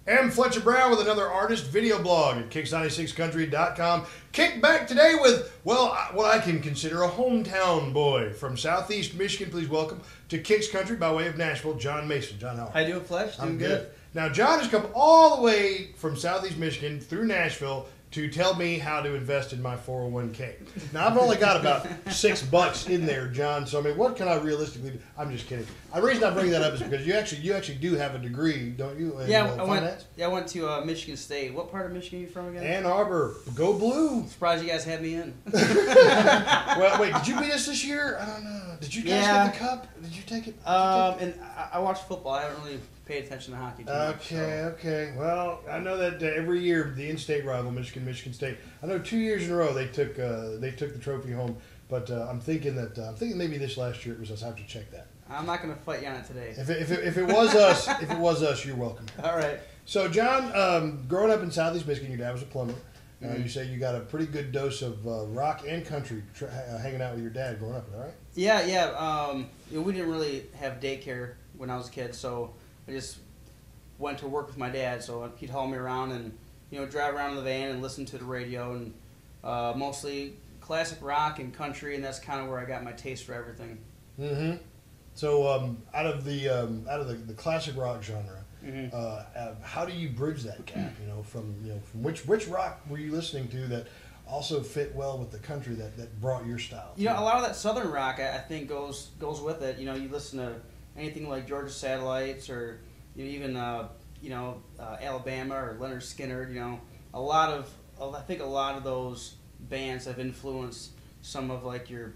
I'm Fletcher Brown with another artist video blog at KIX96Country.com. Kick back today with, well, what I can consider a hometown boy from Southeast Michigan. Please welcome to Kix Country by way of Nashville, John Mason. John, how are you? How you doing, Fletch? I'm good. Now, John has come all the way from Southeast Michigan through Nashville to tell me how to invest in my 401k. Now, I've only got about $6 in there, John, so I mean, what can I realistically do? I'm just kidding. The reason I bring that up is because you actually do have a degree, don't you, in finance? I went to Michigan State. What part of Michigan are you from again? Ann Arbor. Go Blue. Surprised you guys had me in. Well, wait, did you beat us this year? I don't know. Did you guys get the cup? Did you take it? And I watched football. I haven't really paid attention to hockey too much. Okay. Well, I know that every year the in-state rival, Michigan State. I know 2 years in a row they took the trophy home. But I'm thinking maybe this last year it was us. I have to check that. I'm not going to fight you on it today. If it was us, you're welcome. All right. So, John, growing up in Southeast Michigan, your dad was a plumber. You say you got a pretty good dose of rock and country hanging out with your dad growing up, all right? Yeah. We didn't really have daycare when I was a kid, so I just went to work with my dad. So he'd haul me around and drive around in the van and listen to the radio, and mostly classic rock and country, and that's kind of where I got my taste for everything. Mm-hmm. So out of the classic rock genre, how do you bridge that gap? From which rock were you listening to that also fit well with the country that brought your style? A lot of that southern rock I think goes with it. You listen to anything like Georgia Satellites or even Alabama or Leonard Skinner. I think a lot of those bands have influenced some of like your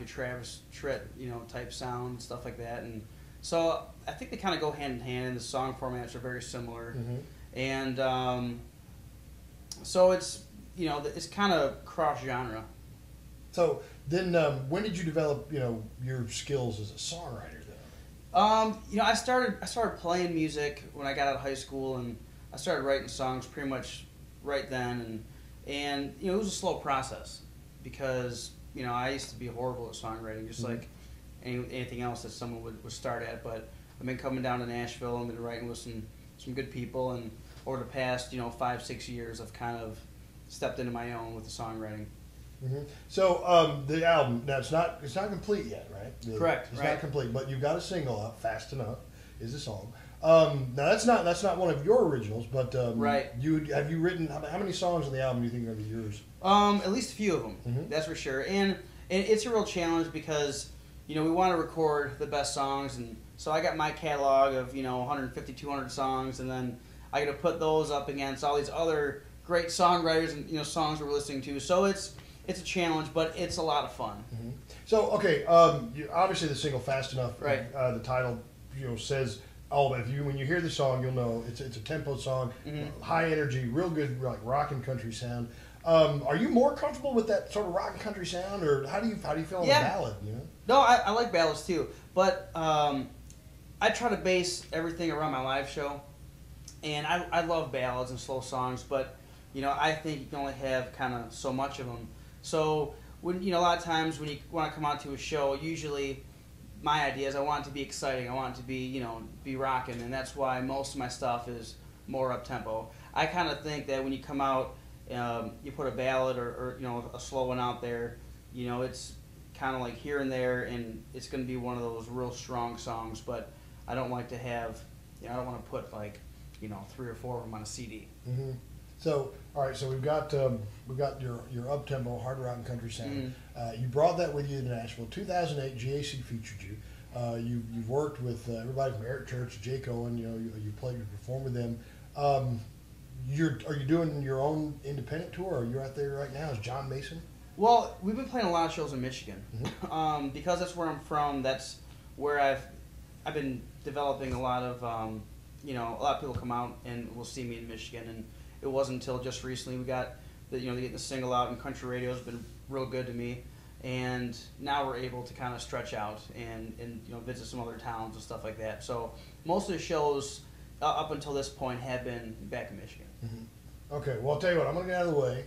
Travis Tritt type sound and stuff like that, and so I think they kind of go hand in hand, and the song formats are very similar, and so it's it's kind of cross genre. So then, when did you develop your skills as a songwriter? I started playing music when I got out of high school, and I started writing songs pretty much right then, and it was a slow process because I used to be horrible at songwriting, just like anything else that someone would start at. But I've been coming down to Nashville and been writing with some good people, and over the past 5-6 years, I've kind of stepped into my own with the songwriting. So the album now it's not complete yet, right? Correct. It's not complete, but you've got a single out. Fast Enough is the song. Now that's not one of your originals, but right. Have you written how many songs on the album do you think are yours? At least a few of them, that's for sure. And it's a real challenge because we want to record the best songs, and so I got my catalog of 150, 200 songs, and then I got to put those up against all these other great songwriters and songs we're listening to. So it's a challenge, but it's a lot of fun. So okay, obviously the single "Fast Enough," right? The title says. Oh, when you hear the song, you'll know it's a tempo song, high energy, real good like rock and country sound. Are you more comfortable with that sort of rock and country sound, or how do you feel on the ballad? No, I like ballads too, but I try to base everything around my live show, and I love ballads and slow songs, but I think you can only have kind of so much of them. So when a lot of times when you want to come out to a show, usually my idea is I want it to be exciting. I want it to be, be rocking, and that's why most of my stuff is more up-tempo. I kind of think that when you come out, you put a ballad or a slow one out there, it's kind of like here and there, and it's going to be one of those real strong songs, but I don't like to have, I don't want to put like, 3 or 4 of them on a CD. So, all right, so we've got your up-tempo, hard rock and country sound. You brought that with you to Nashville. 2008, GAC featured you. You've worked with everybody from Eric Church, Jake Owen. You performed with them. Are you doing your own independent tour, or are you out there right now as John Mason? Well, we've been playing a lot of shows in Michigan because that's where I'm from. That's where I've been developing a lot of a lot of people come out and will see me in Michigan, and it wasn't until just recently we got getting the single out, and country radio has been real good to me, and now we're able to kind of stretch out and visit some other towns and stuff like that. So most of the shows up until this point have been back in Michigan. Okay, well I'll tell you what, I'm going to get out of the way.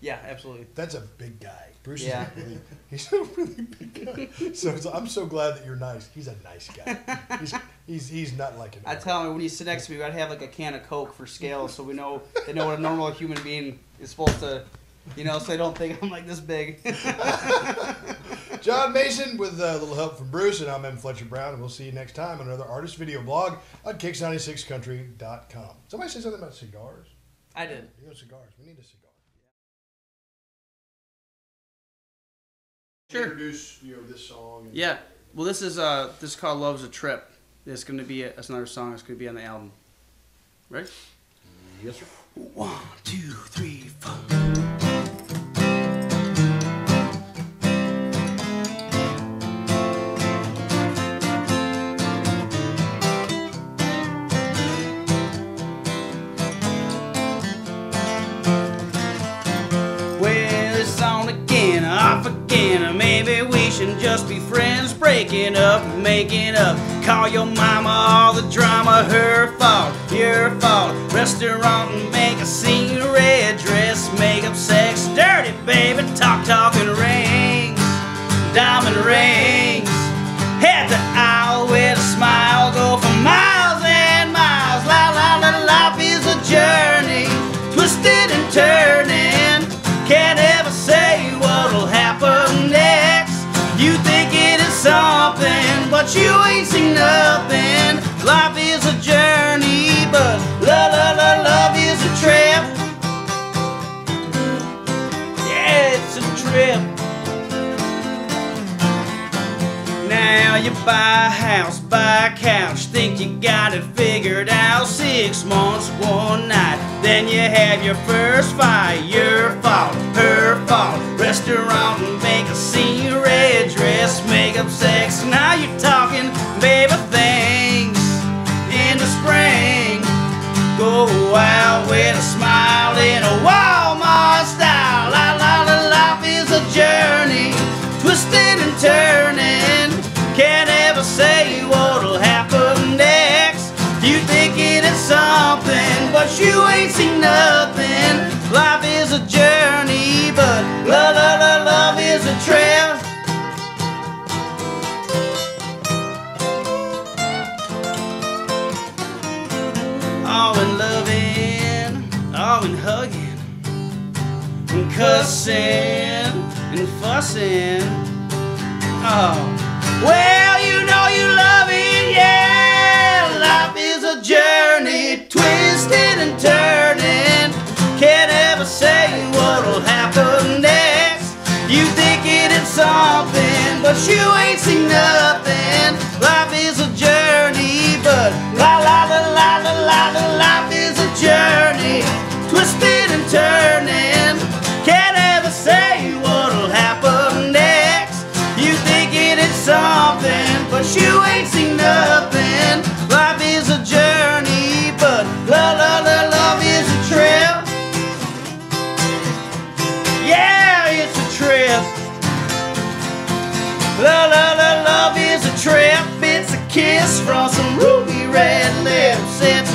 Yeah, absolutely. That's a big guy. Bruce Yeah. he's a really big guy. So I'm so glad that you're nice. He's a nice guy. He's not like an I tell him when you sit next to me, I'd have like a can of Coke for scales, so they know what a normal human being is supposed to, so they don't think I'm like this big. John Mason with a little help from Bruce, and I'm M. Fletcher Brown, and we'll see you next time on another artist video blog on KIX96country.com. Somebody say something about cigars? I did. You know, cigars. We need a cigar. Sure. Introduce this song. Yeah. Well, this is called "Love's a Trip." It's going to be that's another song. It's going to be on the album. Ready? Yes, sir. 1, 2, 3, 4. Off again, maybe we should just be friends. Breaking up, making up. Call your mama, all the drama, her fault, your fault. Restaurant and make a scene, red dress, makeup, sex, dirty baby, talk and rings, diamond rings. Head to aisle with a smile, go for miles and miles. La la la, life is a journey, twisted and turning. Can't ever say what'll happen next. You think it is something, but you ain't seen nothing. Life is a journey, but love is a trip. Yeah, it's a trip. Now you buy a house, buy a couch, think you got it figured out. 6 months, 1 night, then you have your first fight. Your fault, her fault. Restaurant and make a scene, red dress, makeup, sex. Now you're talking baby things in the spring. Go out with a smile in a Walmart style. La la la, life is a journey, twisted and turning. Can't ever say what'll happen next. You think it is something, but you ain't seen nothing. Life is a journey, but love is a trip. All in loving, all in hugging, and cussing and fussing. Oh, well, you know you love it, yeah. Life is a journey, twisted and turning. Can't ever say what'll happen next. You think it is something, but you ain't seen nothing. Life is a journey, but life is a journey, twisted and turning. Can't ever say what'll happen next. You think it is something, but you ain't seen nothing. Life is a journey, but love is a trip. Yeah, it's a trip. Love is a trip. It's a kiss from some ruby red lips. It's